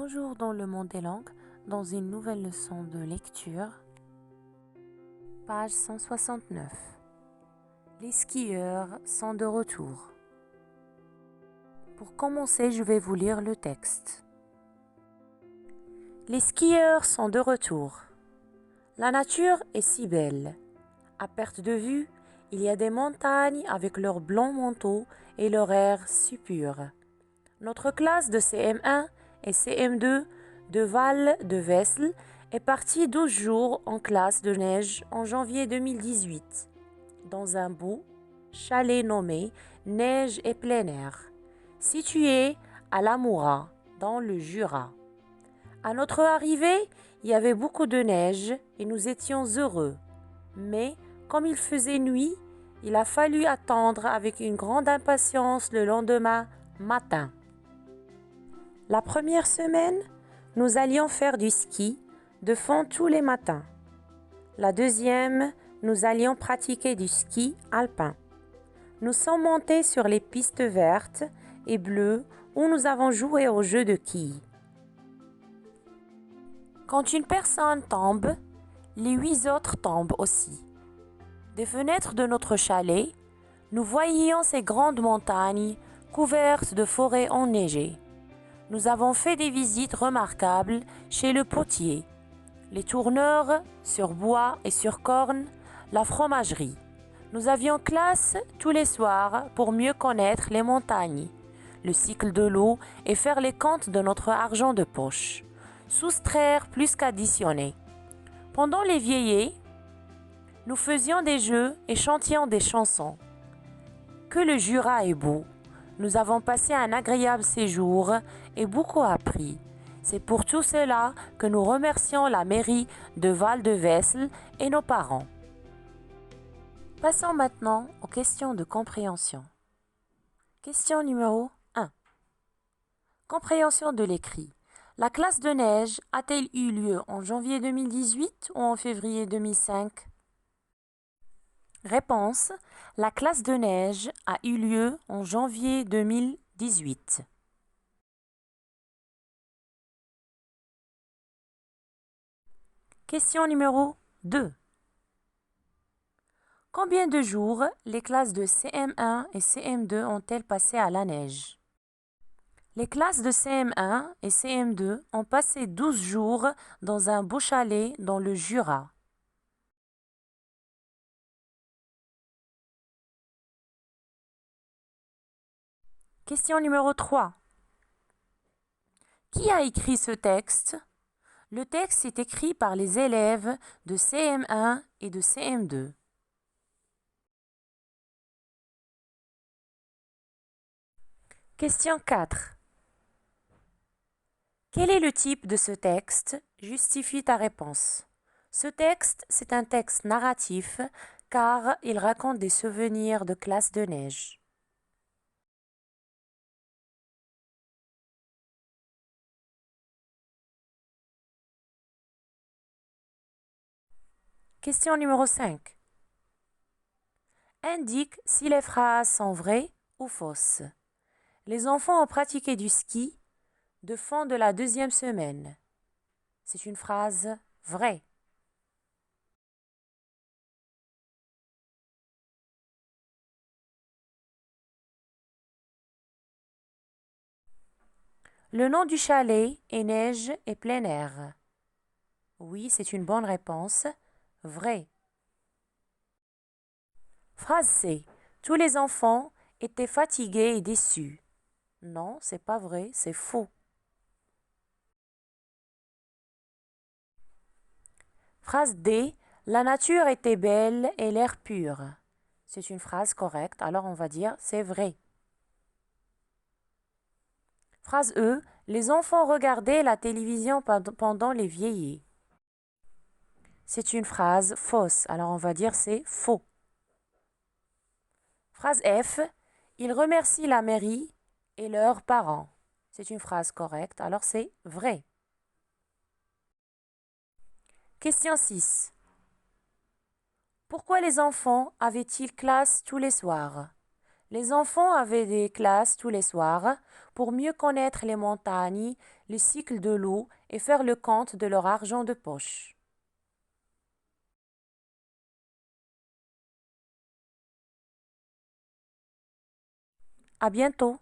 Bonjour dans le monde des langues, dans une nouvelle leçon de lecture. Page 169. Les skieurs sont de retour. Pour commencer, je vais vous lire le texte. Les skieurs sont de retour. La nature est si belle. À perte de vue, il y a des montagnes avec leurs blancs manteaux et leur air si pur. Notre classe de CM1 et CM2 de Val de Wessel est partie 12 jours en classe de neige en janvier 2018, dans un beau chalet nommé Neige et plein air, situé à Lamoura, dans le Jura. À notre arrivée, il y avait beaucoup de neige et nous étions heureux. Mais comme il faisait nuit, il a fallu attendre avec une grande impatience le lendemain matin. La première semaine, nous allions faire du ski de fond tous les matins. La deuxième, nous allions pratiquer du ski alpin. Nous sommes montés sur les pistes vertes et bleues où nous avons joué au jeu de quilles. Quand une personne tombe, les 8 autres tombent aussi. Des fenêtres de notre chalet, nous voyions ces grandes montagnes couvertes de forêts enneigées. Nous avons fait des visites remarquables chez le potier, les tourneurs sur bois et sur corne, la fromagerie. Nous avions classe tous les soirs pour mieux connaître les montagnes, le cycle de l'eau et faire les comptes de notre argent de poche, soustraire plus qu'additionner. Pendant les veillées, nous faisions des jeux et chantions des chansons. Que le Jura est beau! Nous avons passé un agréable séjour et beaucoup appris. C'est pour tout cela que nous remercions la mairie de Val de Wessel et nos parents. Passons maintenant aux questions de compréhension. Question numéro 1. Compréhension de l'écrit. La classe de neige a-t-elle eu lieu en janvier 2018 ou en février 2005? Réponse. La classe de neige a eu lieu en janvier 2018. Question numéro 2. Combien de jours les classes de CM1 et CM2 ont-elles passé à la neige? Les classes de CM1 et CM2 ont passé 12 jours dans un beau chalet dans le Jura. Question numéro 3. Qui a écrit ce texte? Le texte est écrit par les élèves de CM1 et de CM2. Question 4. Quel est le type de ce texte? Justifie ta réponse. Ce texte, c'est un texte narratif car il raconte des souvenirs de classe de neige. Question numéro 5. Indique si les phrases sont vraies ou fausses. Les enfants ont pratiqué du ski de fond de la deuxième semaine. C'est une phrase vraie. Le nom du chalet est Neige et plein air. Oui, c'est une bonne réponse. Vrai. Phrase C. Tous les enfants étaient fatigués et déçus. Non, c'est pas vrai, c'est faux. Phrase D. La nature était belle et l'air pur. C'est une phrase correcte, alors on va dire c'est vrai. Phrase E. Les enfants regardaient la télévision pendant les veillées. C'est une phrase fausse, alors on va dire c'est faux. Phrase F. Ils remercient la mairie et leurs parents. C'est une phrase correcte, alors c'est vrai. Question 6. Pourquoi les enfants avaient-ils classe tous les soirs? Les enfants avaient des classes tous les soirs pour mieux connaître les montagnes, le cycle de l'eau et faire le compte de leur argent de poche. À bientôt!